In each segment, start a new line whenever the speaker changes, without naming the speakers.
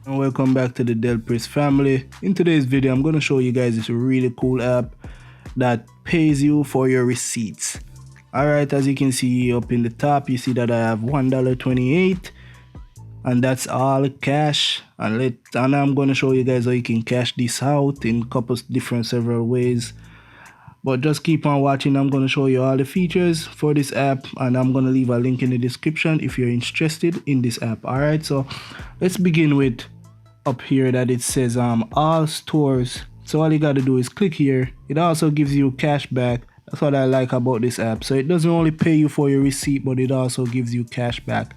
And welcome back to the Delpris family. In today's video, I'm going to show you guys this really cool app that pays you for your receipts. Alright, as you can see up in the top, you see that I have $1.28 and that's all cash. And I'm going to show you guys how you can cash this out in a couple different several ways. But just keep on watching. I'm going to show you all the features for this app, and I'm going to leave a link in the description if you're interested in this app. Alright, so let's begin with up here that it says all stores. So all you got to do is click here. It also gives you cash back. That's what I like about this app. So it doesn't only pay you for your receipt, but it also gives you cash back.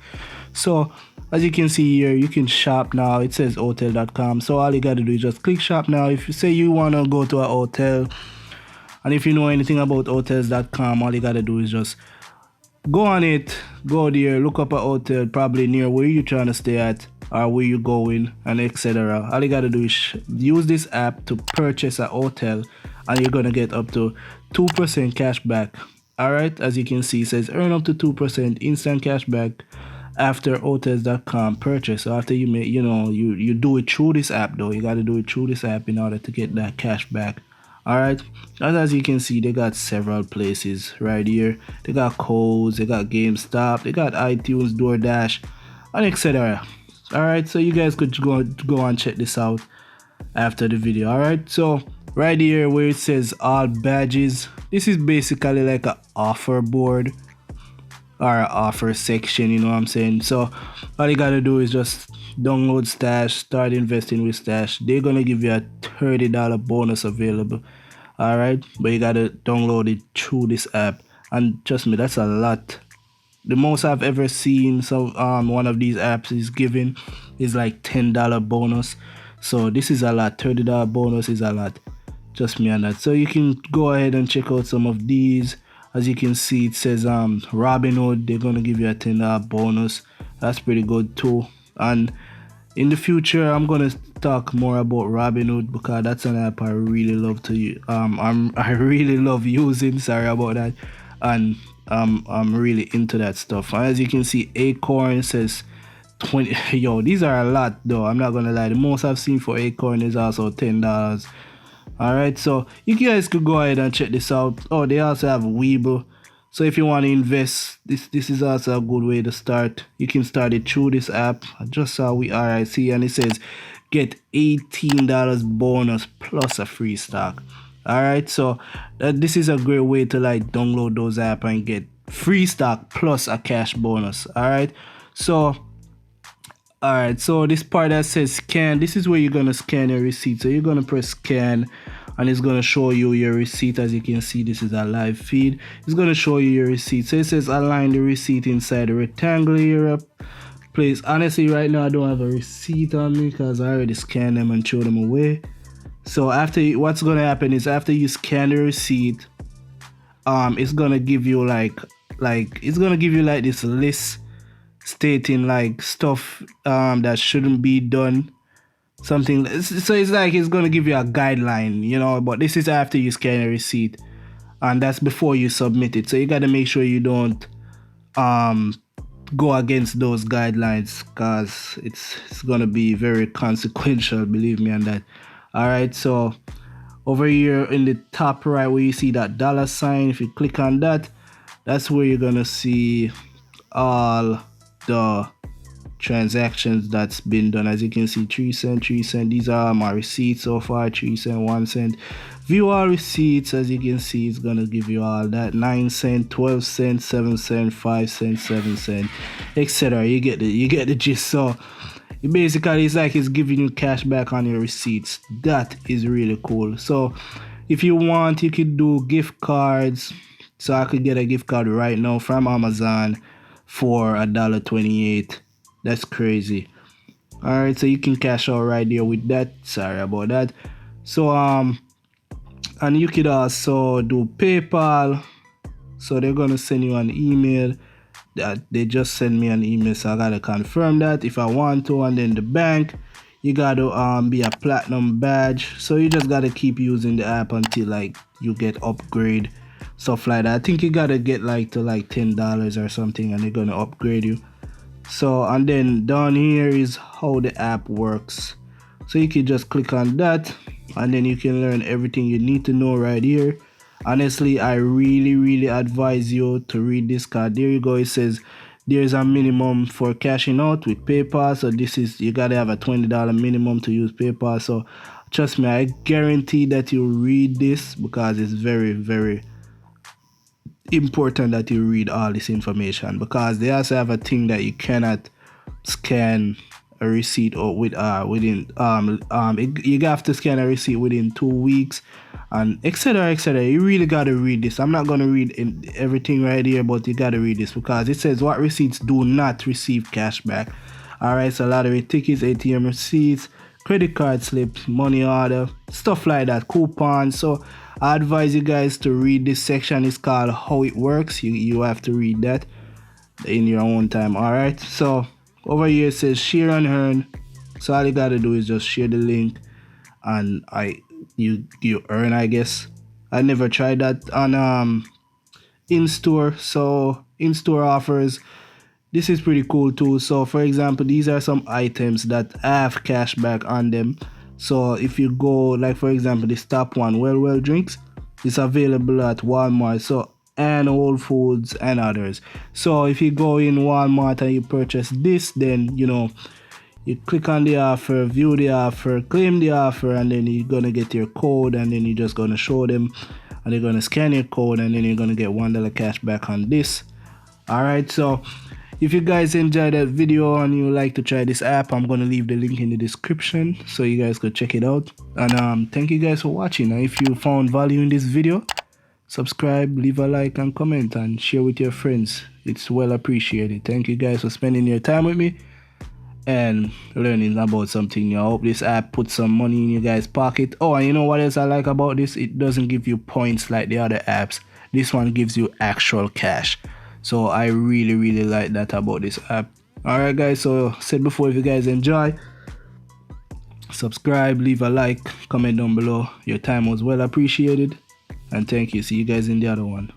So as you can see here, you can shop now. It says hotel.com. So all you got to do is just click shop now. If you say you want to go to a hotel, and if you know anything about hotels.com, all you got to do is just go on it, go there, look up a hotel probably near where you're trying to stay at or where you're going, and etc. All you gotta do is use this app to purchase a hotel, and you're gonna get up to 2% cash back. Alright, as you can see, it says earn up to 2% instant cash back after hotels.com purchase. So after you make, you do it through this app though. You gotta do it through this app in order to get that cash back. Alright, as you can see, they got several places right here. They got Codes, they got GameStop, they got iTunes, DoorDash, and etc. Alright, so you guys could go and check this out after the video. Alright, so right here where it says all badges, this is basically like an offer board or an offer section, you know what I'm saying? So all you gotta do is just download Stash, start investing with Stash. They're gonna give you a $30 bonus available. Alright, but you gotta download it through this app, and trust me, that's a lot. The most I've ever seen one of these apps is giving is like $10 bonus. So this is a lot. $30 bonus is a lot. Trust me on that. So you can go ahead and check out some of these. As you can see, it says Robinhood, they're gonna give you a $10 bonus. That's pretty good too. And in the future, I'm gonna talk more about Robinhood because that's an app I really love to I really love using. Sorry about that. And I'm really into that stuff. And as you can see, Acorn says 20. Yo, these are a lot though. I'm not gonna lie. The most I've seen for Acorn is also $10. Alright, so you guys could go ahead and check this out. Oh, they also have Weeble. So if you want to invest, this is also a good way to start. You can start it through this app. I just saw RIC, and it says get $18 bonus plus a free stock. Alright, so this is a great way to like download those apps and get free stock plus a cash bonus. Alright, so this part that says scan, this is where you're gonna scan your receipt. So you're gonna press scan, and it's gonna show you your receipt. As you can see, this is a live feed. It's gonna show you your receipt. So it says align the receipt inside the rectangle here. Please, honestly, right now I don't have a receipt on me because I already scanned them and threw them away. So what's gonna happen is after you scan the receipt, it's gonna give you like this list stating like stuff that shouldn't be done, something. So it's like it's gonna give you a guideline, but this is after you scan a receipt, and that's before you submit it. So you got to make sure you don't go against those guidelines, because it's gonna be very consequential, believe me on that. Alright, so over here in the top right where you see that $sign, if you click on that, that's where you're gonna see all the transactions that's been done. As you can see, 3 cents, 3 cents. These are my receipts so far. 3 cents, 1 cent. View all receipts. As you can see, it's gonna give you all that. 9 cents, 12 cents, 7 cents, 5 cents, 7 cents, etc. You get the gist. So basically it's like it's giving you cash back on your receipts. That is really cool. So if you want, you could do gift cards. So I could get a gift card right now from Amazon for $1.28. That's crazy. Alright, so you can cash out right there with that. Sorry about that. So and you could also do PayPal. So they're gonna send you an email. That they just send me an email, so I gotta confirm that if I want to. And then the bank, you gotta be a platinum badge. So you just gotta keep using the app until like you get upgrade, stuff like that. I think you gotta get like to like $10 or something, and they're gonna upgrade you. So, and then down here is how the app works. So you can just click on that and then you can learn everything you need to know right here. Honestly, I really advise you to read this card. There you go. It says there's a minimum for cashing out with PayPal. So this is, you gotta have a $20 minimum to use PayPal. So trust me, I guarantee that you read this because it's very important that you read all this information, because they also have a thing that you cannot scan a receipt or with you have to scan a receipt within 2 weeks and etc. You really got to read this. I'm not going to read everything right here, but you got to read this because it says what receipts do not receive cash back. All right, so lottery tickets, ATM receipts, credit card slips, money order, stuff like that, coupons. So I advise you guys to read this section. It's called how it works. You have to read that in your own time. All right, so over here it says share and earn. So all you gotta do is just share the link and you earn, I guess. I never tried that on InStore. So InStore Offers, this is pretty cool too. So for example, these are some items that have cash back on them. So if you go, like for example, this top one, well drinks, it's available at Walmart, so and Whole Foods and others. So if you go in Walmart and you purchase this, then you click on the offer, view the offer, claim the offer, and then you're gonna get your code, and then you're just gonna show them and they're gonna scan your code, and then you're gonna get $1 cash back on this. All right, so if you guys enjoyed that video and you like to try this app, I'm gonna leave the link in the description so you guys could check it out. And thank you guys for watching. And if you found value in this video, subscribe, leave a like and comment and share with your friends. It's well appreciated. Thank you guys for spending your time with me and learning about something new. I hope this app puts some money in your guys' pocket. Oh, and you know what else I like about this? It doesn't give you points like the other apps. This one gives you actual cash. So I really like that about this app. Alright guys, so said before, if you guys enjoy, subscribe, leave a like, comment down below. Your time was well appreciated, and thank you. See you guys in the other one.